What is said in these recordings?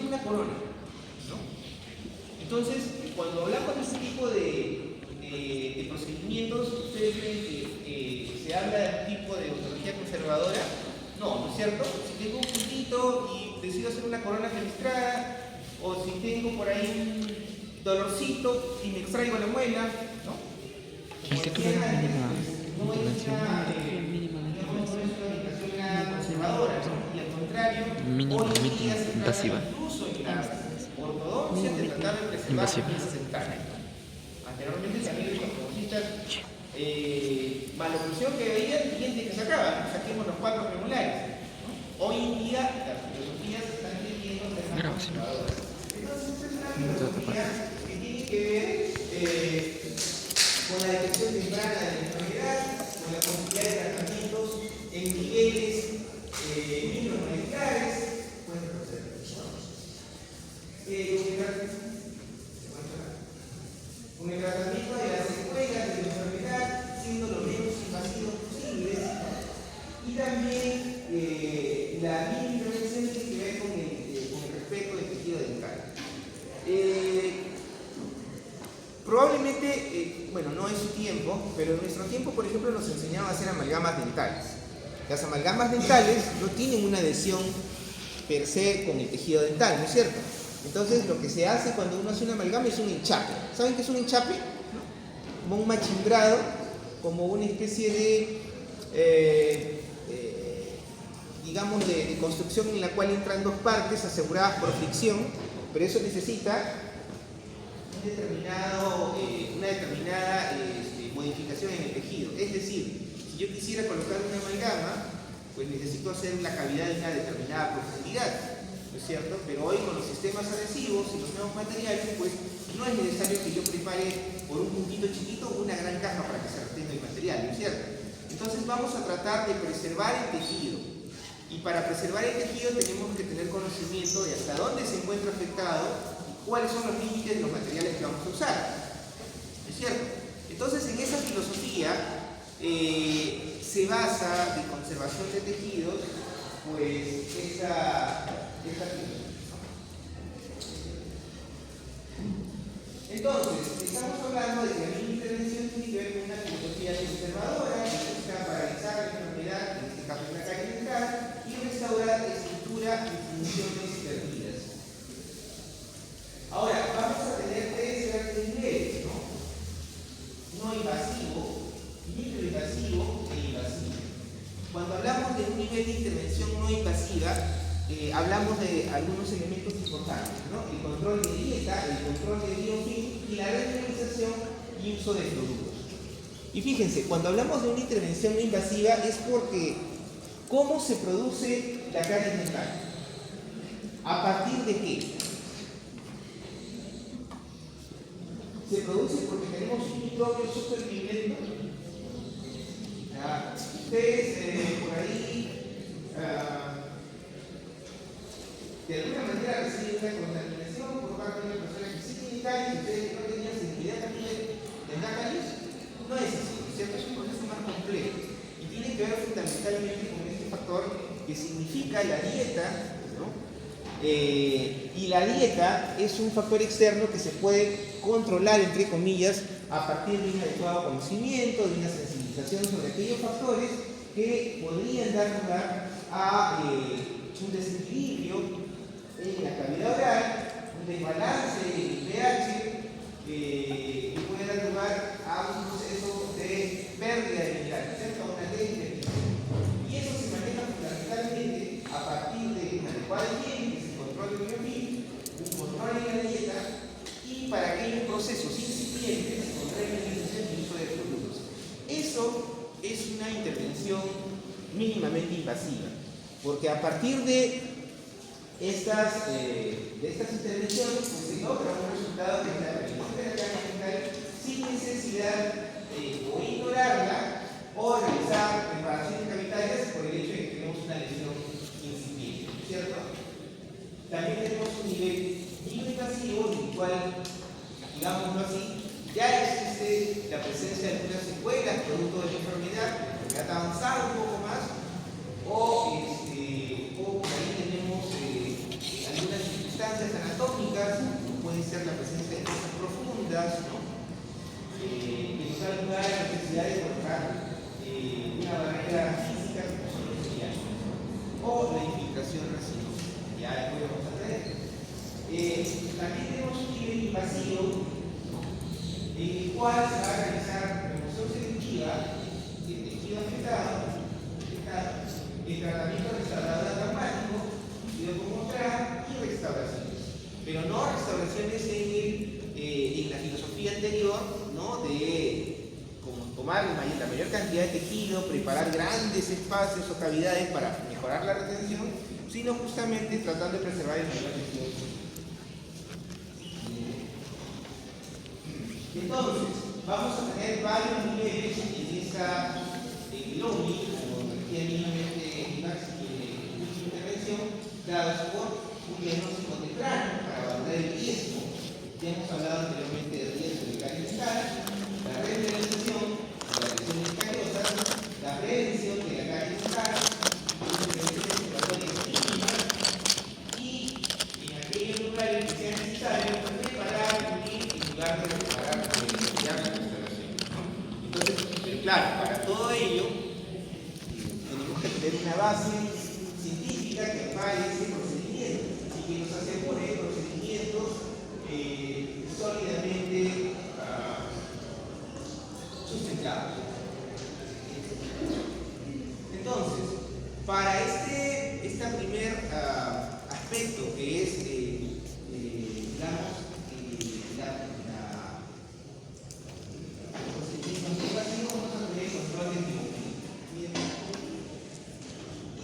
una corona, ¿no? Entonces, cuando hablamos de este tipo de procedimientos, ¿ustedes creen que se habla de un tipo de odontología conservadora? No, ¿no es cierto? Si tengo un puntito y decido hacer una corona fenestrada, o si tengo por ahí un dolorcito y me extraigo la muela, ¿no? ¿Y qué tuviera mínima intervención? Conservadora, y al contrario, Mínima, hoy en día se trata invasiva. incluso en la ortodoncia de tratar de preservar Invasiva. las piezas dentales. Anteriormente también los ortodoncistas maloclusión que veían, dientes que sacaban, saquemos los 4 premolares, ¿no? Hoy en día las filosofías están teniendo más conservadoras. Entonces, esta es una filosofía que tiene que ver con la detección temprana de la enfermedad, con la posibilidad de tratamientos en niveles micromoleculares. Con el tratamiento de las secuelas de la enfermedad, siendo lo menos invasivos posibles, y también la mínima intervención tiene que ver con el respeto del tejido dental. Probablemente, bueno, no es su tiempo, pero en nuestro tiempo, por ejemplo, nos enseñaba a hacer amalgamas dentales. Las amalgamas dentales no tienen una adhesión per se con el tejido dental, ¿no es cierto? Entonces, lo que se hace cuando uno hace una amalgama es un enchape. ¿Saben qué es un enchape? Como un machimbrado, como una especie de, digamos, de construcción en la cual entran dos partes aseguradas por fricción, pero eso necesita una determinada modificación en el tejido. Es decir, si yo quisiera colocar una amalgama, pues necesito hacer la cavidad de una determinada profundidad, ¿no es cierto? Pero hoy con los sistemas adhesivos y los nuevos materiales, pues no es necesario que yo prepare por un puntito chiquito una gran caja para que se retenga el material, ¿no es cierto? Entonces vamos a tratar de preservar el tejido. Y para preservar el tejido tenemos que tener conocimiento de hasta dónde se encuentra afectado y cuáles son los límites de los materiales que vamos a usar, ¿no es cierto? Entonces en esa filosofía se basa de conservación de tejidos, pues esta filosofía. Entonces, estamos hablando de que la mínima intervención tiene que ver con una filosofía conservadora que busca paralizar la enfermedad, en este caso la carie dental, y restaurar estructura y funciones perdidas. Ahora, vamos a tener 3 grandes niveles, ¿no? No invasivo, microinvasivo e invasivo. Cuando hablamos de un nivel de intervención no invasiva, hablamos de algunos elementos importantes, ¿no? El control de dieta, el control de biofilm y la renalización y uso de fluidos. Y fíjense, cuando hablamos de una intervención no invasiva es porque ¿cómo se produce la carie dental? ¿A partir de qué? Se produce porque tenemos un microbio superviviente. Ustedes por ahí de alguna manera reciben una contaminación por parte de una persona que sí tiene caries y ustedes no tenían sensibilidad también tendrá caries. No es así, ¿cierto? Es un proceso más complejo y tiene que ver fundamentalmente con este factor que significa la dieta, ¿no? Y la dieta es un factor externo que se puede controlar, entre comillas, a partir de un adecuado conocimiento, de una sensibilización sobre aquellos factores que podrían dar lugar a un desequilibrio en la cavidad oral, un desbalance en el pH que puede dar lugar a un proceso de pérdida de minerales, ¿cierto? A una deshidratación. Y eso se maneja fundamentalmente a partir de una adecuada higiene, que es el control del biofilm, un control en la dieta y para aquellos procesos incipientes con renalización y uso de fluidos. Eso es una intervención mínimamente invasiva, porque a partir de estas intervenciones pues se logra un resultado que es la prevención de la carie dental sin necesidad de o ignorarla o realizar reparaciones cavitarias por el hecho de que tenemos una lesión incipiente, ¿cierto? También tenemos un nivel microinvasivo en el cual, digámoslo así, ya existe la presencia de algunas secuelas producto de la enfermedad ha avanzado un poco más o por ahí tenemos algunas circunstancias también tenemos un nivel invasivo en el cual se va a realizar remoción selectiva del tejido afectado, el tratamiento restaurador traumático, videoconmostrar y restauraciones. Pero no restauraciones en la filosofía anterior, ¿no? De como tomar la mayor cantidad de tejido, preparar grandes espacios o cavidades para mejorar la retención, sino justamente tratando de preservar el mayor tejido posible. Entonces, vamos a tener varios niveles en esta LOMI, como decía mínimamente Max en su intervención, dados por un diagnóstico temprano para valorar el riesgo. Ya hemos hablado anteriormente del riesgo de caries dental, la remineralización, la lesión escariosa, la prevención de la caries dental, y en aquellos lugares que sea necesario preparar, unir y lugar de preparar la instalación. Entonces, claro, para todo ello tenemos que tener una base científica que ampare ese procedimiento y que nos asegure procedimientos sólidamente sustentables. Entonces, para este primer aspecto que es, digamos,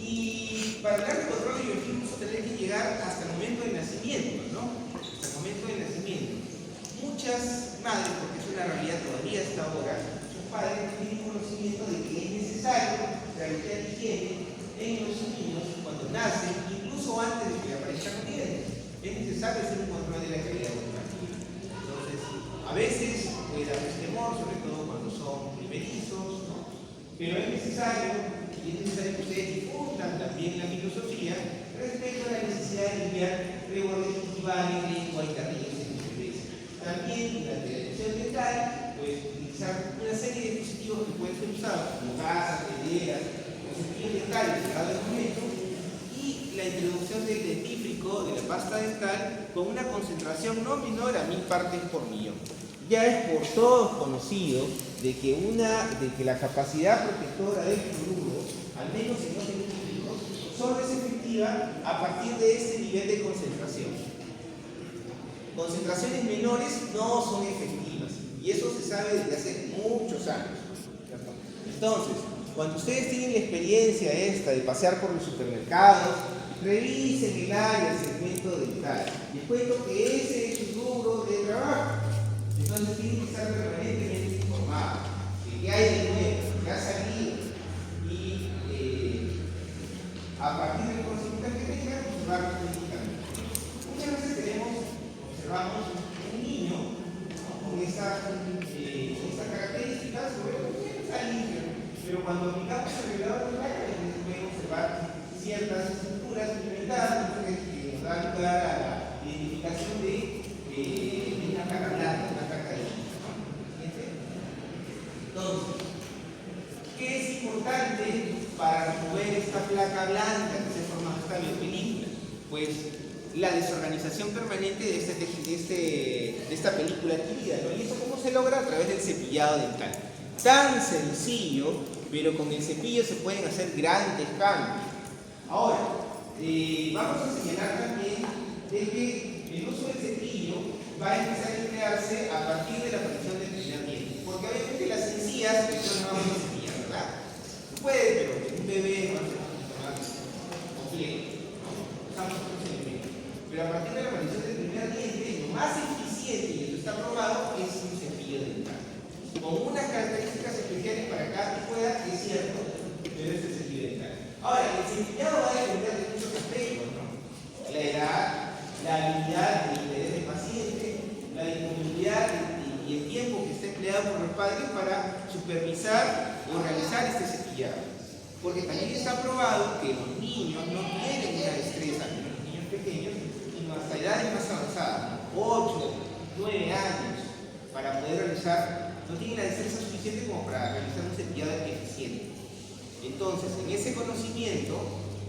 y para hablar de control de biofilms tendré que llegar hasta el momento del nacimiento, ¿no? Hasta el momento del nacimiento. Muchas madres, porque es una realidad todavía hasta ahora, muchos padres no tienen conocimiento de que es necesario realizar higiene en los niños cuando nacen, incluso antes de que aparezcan los dientes. Es necesario hacer un control de la calidad educativa. Entonces, a veces puede haber temor, sobre todo cuando son primerizos, ¿no? Pero es necesario que ustedes difundan también la filosofía respecto a la necesidad de limpiar rebordes gingival, lengua y carrillos en los bebés. También durante la educación dental, pues utilizar una serie de dispositivos que pueden ser usados, como gasas, telleras, los cepillos dentales cerrados al momento, y la introducción del dentífrico, de la pasta dental, con una concentración no menor a 1000 partes por millón. Ya es por todos conocido de que la capacidad protectora del fluoruro, al menos en los dentífricos, solo es efectiva a partir de este nivel de concentración. Concentraciones menores no son efectivas, y eso se sabe desde hace muchos años. Entonces, cuando ustedes tienen la experiencia esta de pasear por los supermercados, revisen el área, el segmento dental. Les cuento que ese es su rubro de trabajo. Entonces tienen que estar permanentemente informados de qué hay de nuevo, qué ha salido, y a partir del conocimiento que tengan, observar clínicamente. Muchas veces observamos un niño, ¿no? con estas características, está limpio, pero cuando aplicamos el regulador de placa, podemos observar ciertas estructuras implementadas que nos dan lugar a la identificación de una caca blanca, una caca de Entonces, ¿qué es importante para remover esta placa blanca que se ha formado esta biopelícula? Pues la desorganización permanente de esta película adquirida, ¿no? ¿Y eso cómo se logra? A través del cepillado dental. Tan sencillo, pero con el cepillo se pueden hacer grandes cambios. Ahora, vamos a señalar también de que el uso del cepillo va a empezar a emplearse a partir de la aparición del primer diente. Porque obviamente las encías no vamos a cepillar, ¿verdad? Se puede, pero un bebé no hace más complejo. Usamos otros elementos. Pero a partir de la aparición del primer diente, lo más eficiente, y esto está probado, es un cepillo dental. Con unas características especiales para cada tipo de edad, es cierto, pero es el cepillo dental. Ahora, el cepillado va a depender de muchos aspectos, ¿no? La edad, la habilidad y el interés del paciente, la disponibilidad y el tiempo que está empleado por los padres para supervisar o realizar este cepillado. Porque también está probado que los niños no tienen una destreza, los niños pequeños, sino hasta edades más avanzadas, 8, 9 años, para poder realizar, no tienen la destreza suficiente como para realizar un cepillado eficiente. Entonces, en ese conocimiento,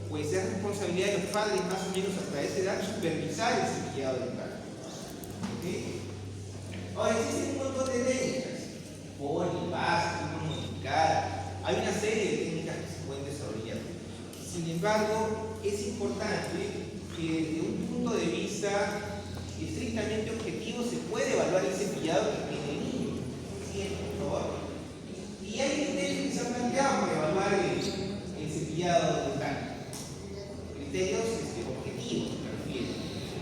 pues es responsabilidad de los padres más o menos hasta esa edad supervisar el cepillado dental. ¿Sí? Ahora, existen un montón de técnicas. Pon, paz, modificar. Hay una serie de técnicas que se pueden desarrollar. Sin embargo, es importante que desde un punto de vista estrictamente objetivo se puede evaluar el cepillado que tiene el niño. ¿Sí? Por favor. Y hay criterios que se han planteado para evaluar el cepillado dental. Criterios objetivos, me refiero.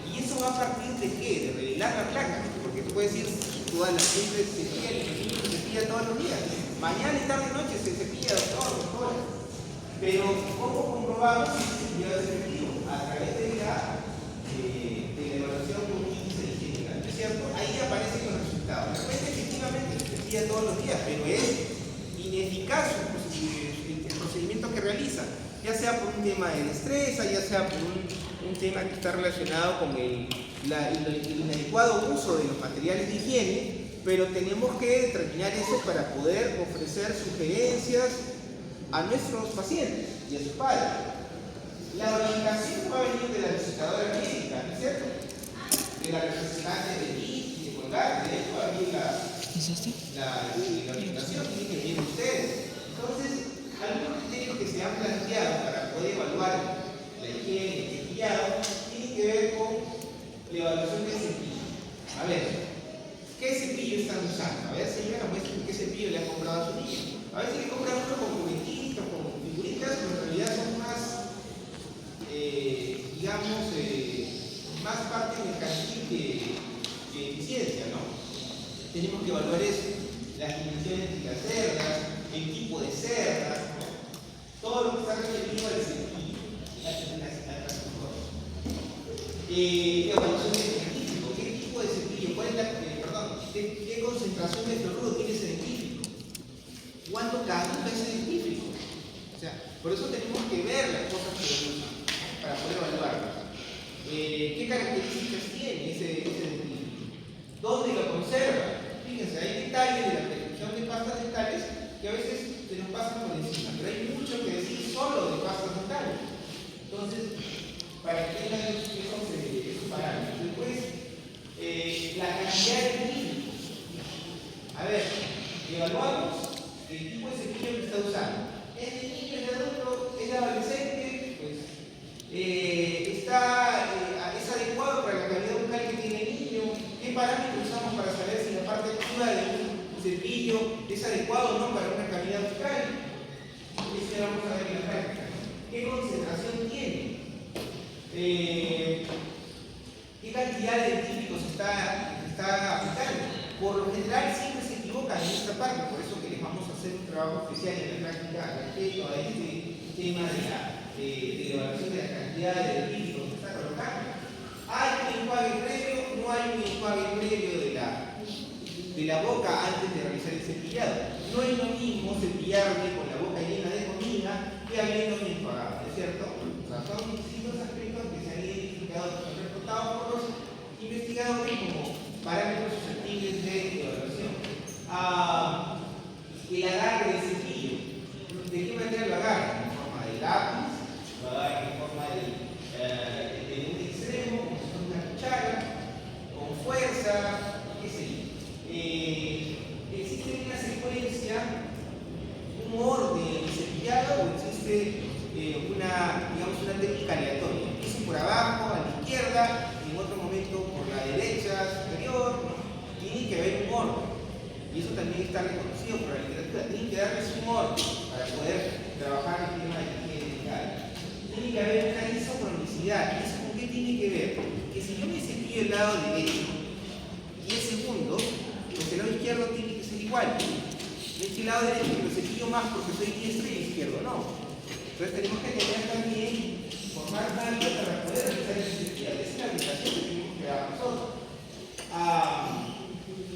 ¿Y eso va a partir de qué? De revelar la placa. Porque tú puedes decir, toda la gente se cepilla todos los días. Mañana y tarde y noche se cepilla todas las horas. Pero, ¿cómo comprobamos si el cepillado es efectivo? A través de la evaluación con un índice de higiene, ¿no es cierto? Ahí aparecen los resultados. De repente, efectivamente, se cepilla todos los días, pero es ineficaz el procedimiento que realiza, ya sea por un tema de destreza, ya sea por un tema que está relacionado con el inadecuado uso de los materiales de higiene, pero tenemos que determinar eso para poder ofrecer sugerencias a nuestros pacientes y a sus padres. La orientación va a venir de la visitadora médica, ¿no es cierto? De la representante de IS y de Colgate, de hecho, ahí la orientación tiene que venir de ustedes. Entonces, algunos criterios que se han planteado para poder evaluar la higiene y el cepillado tienen que ver con la evaluación del cepillo. A ver, ¿qué cepillo están usando? A ver, señora, muestren qué cepillo le han comprado a su niño. A ver si le compran uno con juguetitos, con figuritas, pero en realidad son más, digamos, más parte mercantil que eficiencia, ¿no? Tenemos que evaluar eso, las dimensiones de las cerdas, el tipo de cerdas, ¿no? Todo lo que está referido al cepillo, evaluación de científico, qué tipo de cepillo, cuál es la, qué concentración de fluoruro tiene ese dentífrico, cuánto caduca ese dentífrico. O sea, por eso tenemos que ver las cosas que usan, ¿no? Para poder evaluarlas. ¿Qué características tiene ese dentífrico? ¿Dónde lo conserva? Fíjense, hay detalles de la prescripción de pastas dentales que a veces se nos pasan por encima, pero hay mucho que decir solo de pastas dentales. Entonces, para que tengan esos parámetros. Después, la cantidad de químicos. A ver, evaluamos el tipo de cepillo que está usando. ¿Es de niño, es de adulto, es de adolescente? Pues, ¿es adecuado para la calidad bucal que tiene el niño? ¿Qué parámetros usamos para saber si la parte activa de un cepillo es adecuado o no para una cavidad bucal? Eso ya vamos a ver en la práctica. ¿Qué concentración tiene? ¿Qué cantidad de dentífricos está aplicando? Por lo general siempre se equivocan en esta parte, por eso que les vamos a hacer un trabajo especial en la práctica respecto a este tema de la evaluación de la cantidad de dentífricos que está colocando. ¿Hay un enjuague previo? No hay un enjuague previo de la boca antes de realizar el cepillado. No es lo mismo cepillarme con la boca llena de comida que habiendo enjuagado, ¿no es cierto? O sea, son distintos aspectos que se han identificado, que son reportados por los investigadores como parámetros susceptibles de evaluación. El agarre del cepillo. ¿De qué manera lo agarra? ¿En forma de lápiz? ¿Lo agarra en forma de un extremo, como si fuera una cuchara? ¿Con fuerza? ¿Qué sé yo? ¿Existe una secuencia, un orden cepillado o existe una técnica aleatoria? Empiezo por abajo, a la izquierda, y en otro momento por la derecha superior, ¿no? Tiene que haber un orden. Y eso también está reconocido por la literatura. Tiene que darles un orden para poder trabajar el tema de higiene dental. Tiene que haber una isocronicidad. ¿Y eso con qué tiene que ver? Que si yo me cepillo el lado derecho 10 segundos, pues el lado izquierdo tiene que ser igual. Este lado derecho lo cepillo más porque soy diestro y el izquierdo no. Entonces tenemos que tener también, formar tanto para poder realizar el cepillado. Esa es la aplicación que tenemos que dar nosotros.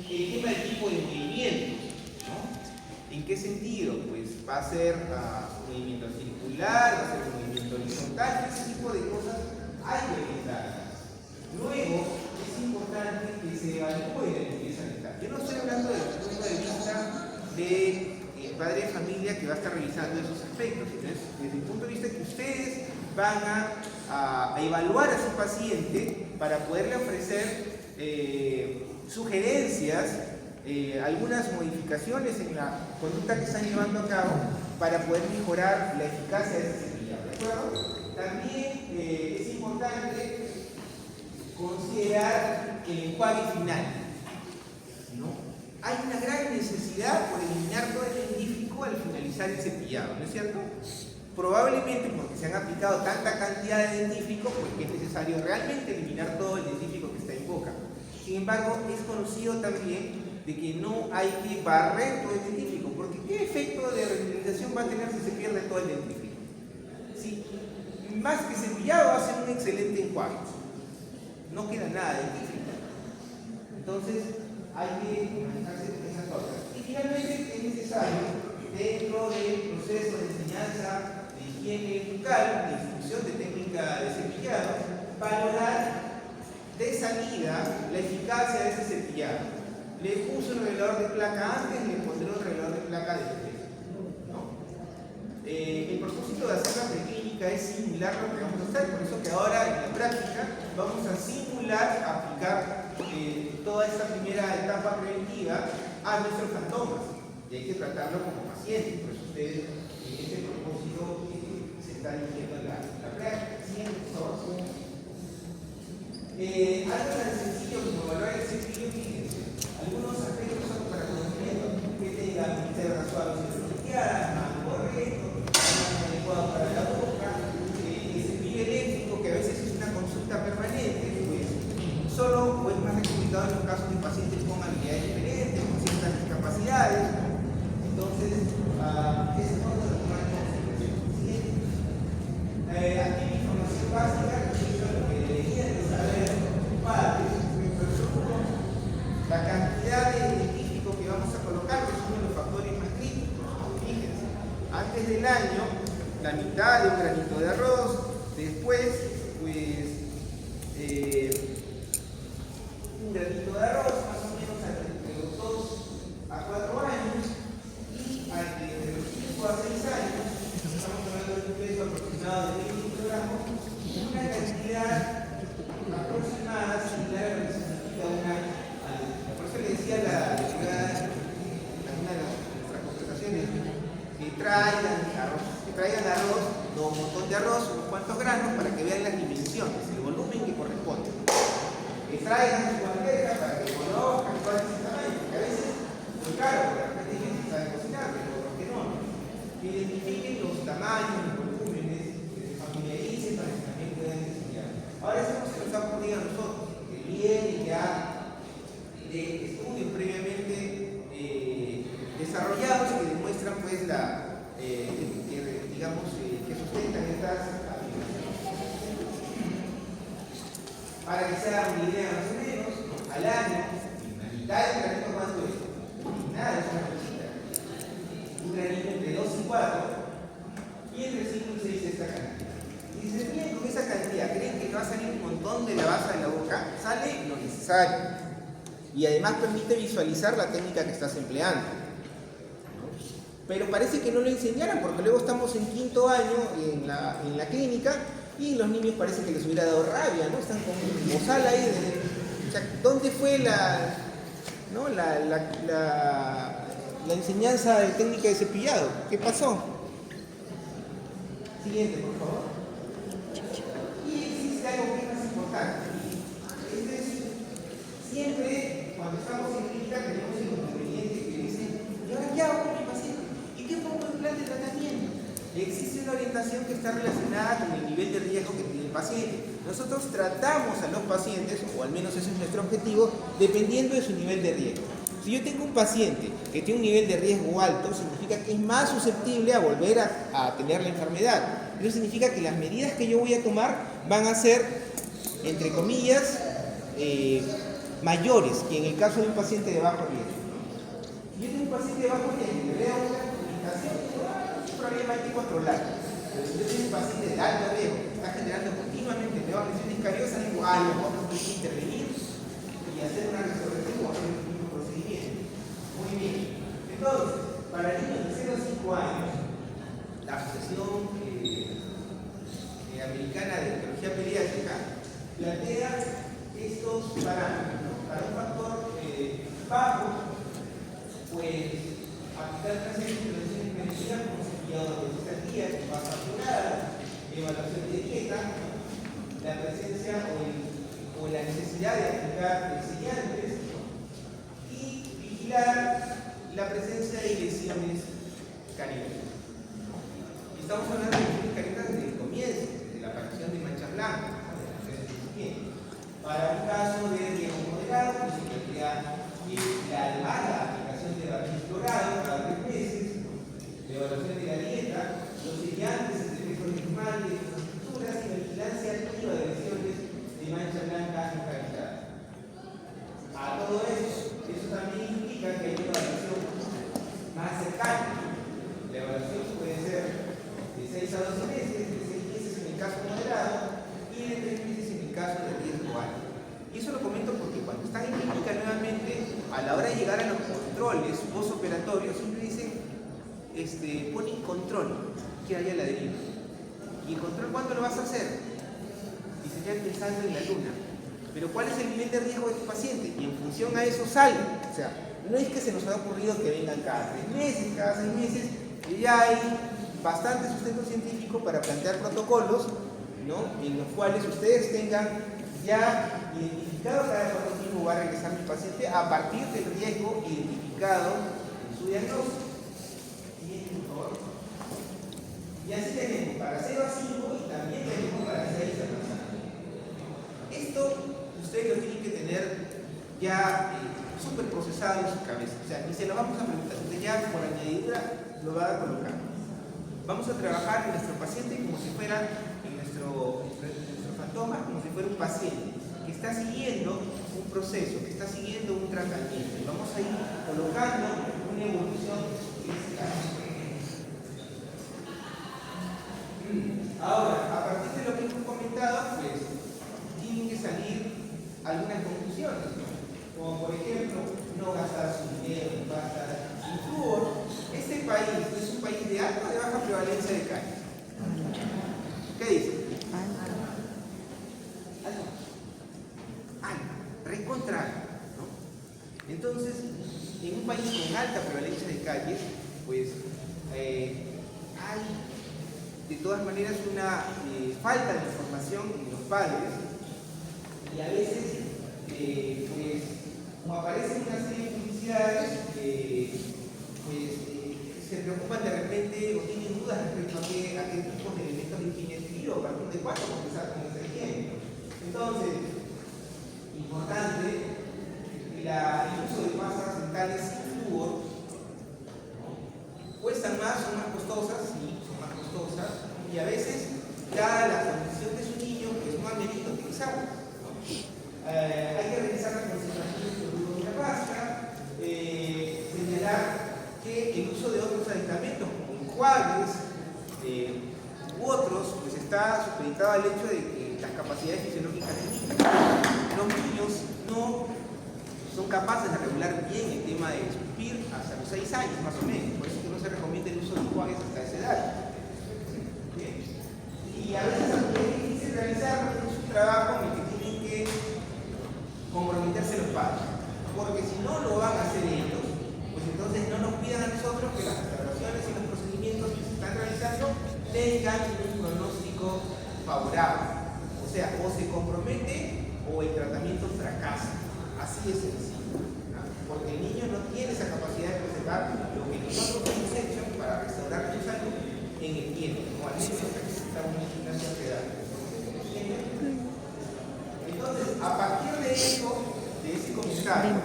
El tema del tipo de movimientos, ¿no? ¿En qué sentido? Pues va a ser movimiento circular, va a ser movimiento horizontal, ese tipo de cosas hay que realizarlas. Luego, es importante que se evalúe la limpieza dental. Yo no estoy hablando desde el punto de vista del padre de familia que va a estar revisando esos aspectos, sino desde el punto de vista que ustedes van a evaluar a su paciente para poderle ofrecer sugerencias, algunas modificaciones en la conducta que están llevando a cabo para poder mejorar la eficacia de ese cepillado, ¿de acuerdo? También es importante considerar el enjuague final, ¿no? Hay una gran necesidad por eliminar todo el dentífrico al finalizar el cepillado, ¿no es cierto? Probablemente porque se han aplicado tanta cantidad de dentífrico, porque es necesario realmente eliminar todo el dentífrico que está en boca. Sin embargo, es conocido también de que no hay que barrer todo el dentífrico, porque ¿qué efecto de revitalización va a tener si se pierde todo el dentífrico? Sí, más que cepillado hace un excelente enjuague, no queda nada de dentífrico. Entonces, hay que manejarse con esas cosas. Y finalmente, es necesario, dentro del proceso de enseñanza de higiene bucal, de instrucción de técnica de cepillado, valorar de salida la eficacia de ese cepillado. Le puse un regulador de placa antes, le pondré un regulador de placa después, ¿no? El propósito de hacer la preclínica es simular lo que vamos a hacer, por eso que ahora en la práctica vamos a simular, aplicar toda esta primera etapa preventiva a nuestros fantomas, y hay que tratarlo como paciente. Por eso ustedes en este propósito se está dirigiendo la práctica. Algo tan sencillo como evaluar el cepillo, fíjense, algunos aspectos son para conocimiento, que tenga cerdas suaves y pronunciadas, más correcto, más adecuado para la boca, el cepillo eléctrico, que a veces es una consulta permanente, pues solo es más recomendado en los casos de pacientes con habilidades diferentes, con ciertas discapacidades, ¿no? Entonces, es todo lo que tomar en consideración. Aquí mi información básica, que es lo que deberían de saber los padres, la cantidad de dentífrico que vamos a colocar, que es uno de los factores más críticos. Fíjense, antes del año, la mitad de un granito de arroz, después, pues, un granito de arroz, más o menos entre los 2 a 4 años, y entre los 5 a 6 años, estamos hablando de un peso aproximado de 20 kilogramos, una cantidad aproximada similar a lo que significa un año. Por eso le decía a una de nuestras conversaciones que traigan arroz, no un montón de arroz, unos cuantos granos, para que vean las dimensiones, el volumen que corresponde. Que traigan su bandeja para que conozcan cuál es el tamaño, porque a veces es muy caro, porque la gente dice que sabe cocinar, pero ¿por qué no? Que identifiquen los tamaños, los volúmenes, que se familiaricen para que también puedan enseñar. Ahora eso se nos ha ocurrido a nosotros, que viene ya de estudios previamente desarrollados que demuestran pues que sustentan estas afirmaciones. Para que se hagan una idea más o menos, al año, la mitad del granito, ¿cuánto es? Nada, es una cosita. Un granito entre 2 y 4, y entre 5 y 6 esta cantidad. Y si se ríen con esa cantidad, ¿creen que va a salir un montón de la basa de la boca? Sale lo necesario. Y además permite visualizar la técnica que estás empleando. Pero parece que no lo enseñaran, porque luego estamos en 5º año en la clínica y los niños parece que les hubiera dado rabia, ¿no? Están como bozal ahí. O sea, ¿dónde fue la enseñanza de técnica de cepillado? ¿Qué pasó? Siguiente, por favor. Y existe algo que es más importante. Es decir, siempre cuando estamos en clínica tenemos el inconveniente que dicen, ¿y ahora qué hago con mi paciente? ¿Y qué pongo en plan de tratamiento? Existe una orientación que está relacionada con el nivel de riesgo que tiene el paciente. Nosotros tratamos a los pacientes, o al menos ese es nuestro objetivo, dependiendo de su nivel de riesgo. Si yo tengo un paciente que tiene un nivel de riesgo alto, significa que es más susceptible a volver a tener la enfermedad. Eso significa que las medidas que yo voy a tomar van a ser, entre comillas, mayores que en el caso de un paciente de bajo riesgo. Si yo tengo un paciente de bajo riesgo y le veo una comunicación, es un problema hay que controlar. Pero si yo tengo un paciente de alto riesgo que está generando continuamente peor lesiones cariosas, digo, lo mejor hay que intervenir y hacer una resurrección o hacer un mismo procedimiento. Muy bien. Entonces, para niños de 0 a 5 años, la Asociación Americana de Oncología Pediátrica plantea estos parámetros, ¿no? necesidad de aplicar sellantes y vigilar la presencia de lesiones caninales. Estamos hablando de lesiones caninas desde el comienzo, desde la aparición de manchas blancas, para un caso de riesgo moderado, pues se tendría además la aplicación de barniz clorado cada 3 meses, la evaluación de la dieta, los sellantes de efectos normales, las estructuras y la vigilancia activa de lesiones de mancha blanca localizada. A todo eso también implica que hay una evaluación más cercana. La evaluación puede ser de 6 a 12 meses, de 6 meses en el caso moderado y de 3 meses en el caso de riesgo alto. Y eso lo comento porque cuando están en clínica nuevamente, a la hora de llegar a los controles postoperatorios, siempre dicen, ponen control que haya la deriva. ¿Y el control cuándo lo vas a hacer? Y se quedan pensando en la luna. Pero ¿cuál es el nivel de riesgo de tu paciente? Y en función a eso sale. O sea, no es que se nos haya ocurrido que vengan cada 3 meses, cada 6 meses, y ya hay bastante sustento científico para plantear protocolos, ¿no?, en los cuales ustedes tengan ya identificado cada cuánto tiempo va a regresar mi paciente a partir del riesgo identificado en su diagnóstico. Y así tenemos para 0 a 5 y también tenemos para 6 a 9. Esto ustedes lo tienen que tener ya súper procesado en su cabeza. O sea, ni se lo vamos a preguntar, usted ya por añadidura lo va a colocar. Vamos a trabajar en nuestro paciente como si fuera en nuestro fantoma, como si fuera un paciente que está siguiendo un proceso, que está siguiendo un tratamiento. Y vamos a ir colocando una evolución en ese caso. Ahora, a partir de lo que hemos comentado, pues tienen que salir algunas conclusiones, ¿no? Como por ejemplo, no gastar su dinero en pasta sin flúor. Este país es un país de alta o de baja prevalencia de caries. ¿Qué dice? Recontra alta, ¿no? Entonces, en un país con alta prevalencia de caries, pues hay de todas maneras una falta de información en los padres, y a veces pues como aparecen una serie de publicidades se preocupan de repente o tienen dudas respecto a qué tipos de elementos de higiene escribir o a partir de cuándo comenzar con esa higiene. Entonces, importante, el uso de pastas dentales sin flúor, ¿no?, cuestan más, son más costosas, sí, son más costosas, y a veces, dada la condición de su niño, pues no amerita utilizarlas, ¿no? Hay que revisar la concentración de cloruro de la pasta, señalar que el uso de otros aditamentos como enjuagues u otros, pues está supeditado al hecho de que las capacidades fisiológicas del niño. Los niños no son capaces de regular bien el tema de escupir hasta los 6 años más o menos, por eso es que no se recomienda el uso de enjuagues hasta esa edad. ¿Bien? Y a veces es difícil realizarlo, es un trabajo en el que tienen que comprometerse los padres, porque si no lo van a hacer ellos, pues entonces no nos pidan a nosotros que las restauraciones y los procedimientos que se están realizando tengan un pronóstico favorable. O sea, o se compromete o el tratamiento fracasa. Así es sencillo, ¿no? Porque el niño no tiene esa capacidad de preservar lo que nosotros hemos hecho para restaurar su salud en el tiempo, o al menos estamos en una cierta edad. Entonces, a partir de eso, de ese comentario,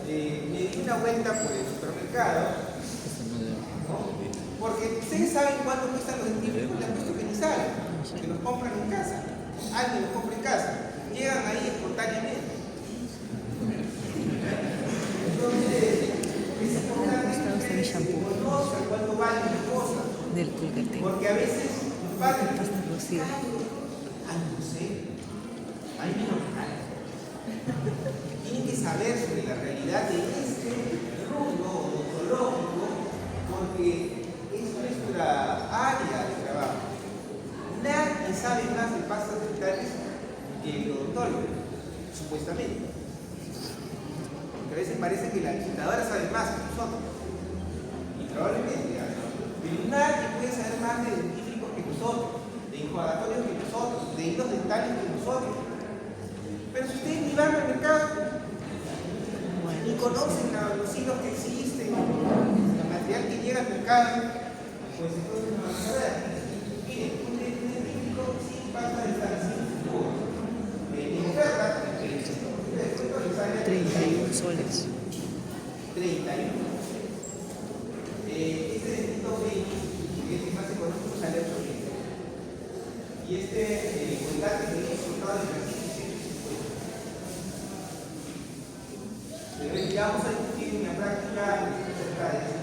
me di una vuelta por el supermercado, ¿no?, porque ustedes saben cuánto cuestan los dentífricos de apuesto que ni saben, que los compran en casa. Alguien los compra en casa, llegan ahí espontáneamente. Entonces, es importante que se conozcan cuánto valen las cosas, porque a veces los padres dicen, ay, no sé, ay, no, tienen que saber sobre la realidad de este rubro odontológico, porque es nuestra área de trabajo. Nadie sabe más de pastas dentales que el odontólogo, supuestamente. Porque a veces parece que la visitadora sabe más que nosotros. Y probablemente, pero nadie puede saber más de dentífricos que nosotros, de enjuagatorios que nosotros, de hilos dentales que nosotros. Pero si ustedes ni van entramos al mercado y conocen los hilos que existen, el material que llega al mercado, pues entonces nos van a saber. Miren, un eléctrico sin pasta de sal, sin jugo, en oferta, le sale 31 soles. 31. Este dentito baby, que es el más económico, sale 8 litros. Y este colgate que hemos soltado de Brasil, pero ya vamos a discutir en la práctica acerca de esto.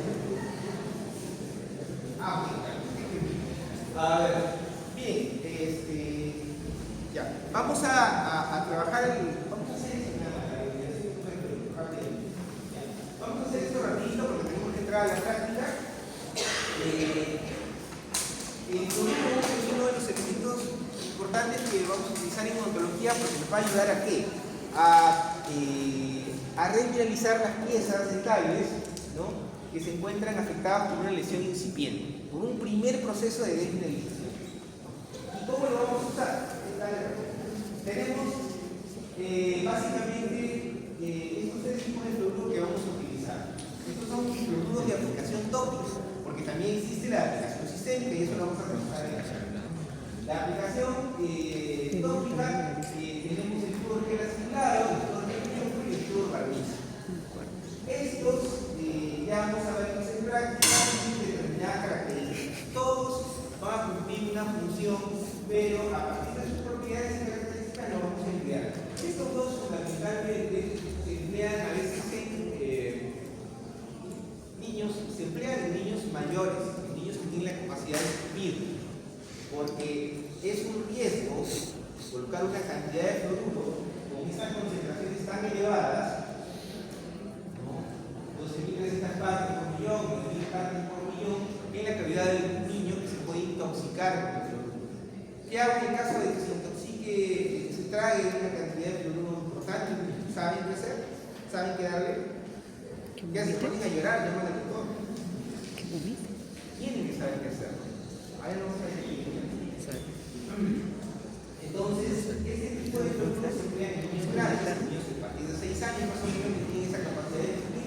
A ver, bien, ya, vamos a trabajar vamos a hacer esto, vamos a hacer esto rapidito porque tenemos que entrar a la práctica. El polígono es uno de los elementos importantes que vamos a utilizar en odontología porque nos va a ayudar a ¿qué? A remineralizar las piezas dentales, ¿no?, que se encuentran afectadas por una lesión incipiente, por un primer proceso de desmineralización. ¿Y cómo lo vamos a usar? Tenemos básicamente estos tres tipos de fluoruros que vamos a utilizar. Estos son fluoruros de aplicación tópica, porque también existe la aplicación sistémica y eso lo vamos a trabajar en la charla. La aplicación tópica, tenemos el flúor gel asimilado, el flúor gel y el flúor barniz. Estos ya vamos a verlos en práctica y determinadas características. Todos van a cumplir una función, pero a partir de sus propiedades y características lo vamos a emplear. Estos dos fundamentalmente se emplean a veces en niños, se emplean en niños mayores, en niños que tienen la capacidad de escupir, porque es un riesgo colocar una cantidad de fluoruro con estas concentraciones tan elevadas, 12.300 partes por millón, 9.000 partes por millón, en la cavidad del niño que se puede intoxicar con el fluoruro. ¿Qué hago en el caso de que se intoxique, se trague una cantidad de fluoruro importante? ¿Saben qué hacer? ¿Saben qué darle? ¿Qué hacen? Se ponen a llorar, llaman al doctor. ¿Qué bonito? Tienen que saber qué hacer. Ahí vamos a ver. Entonces, este tipo de fluoruros se emplean en niños grandes, niños a partir de 6 años más o menos que tienen esa capacidad de escupir.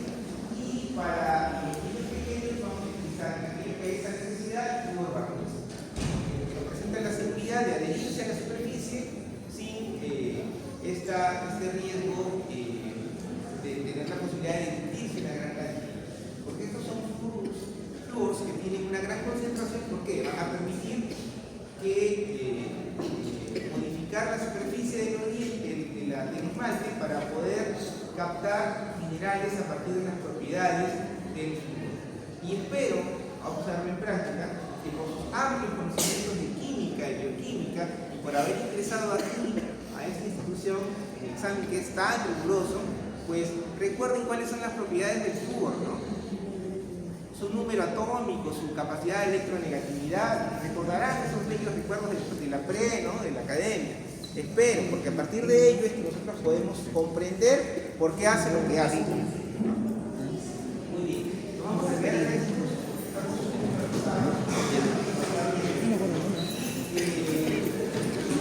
Y para los niños pequeños vamos a utilizar en aquello que hay esa necesidad el flúor barniz, que representa la seguridad de adherirse a la superficie sin este riesgo de tener la posibilidad de derretirse en la gran cantidad. Porque estos son flúors que tienen una gran concentración, porque van a permitir que modificar la superficie del esmalte para poder captar minerales a partir de las propiedades del flúor. Y espero, vamos a verlo en práctica, que con sus amplios conocimientos de química y bioquímica y por haber ingresado aquí a esta institución en el examen que es tan riguroso, pues recuerden cuáles son las propiedades del flúor, ¿no? Su número atómico, su capacidad de electronegatividad, recordarán esos bellos recuerdos de la pre, ¿no?, de la academia. Espero, porque a partir de ello es que nosotros podemos comprender por qué hacen lo que hacen.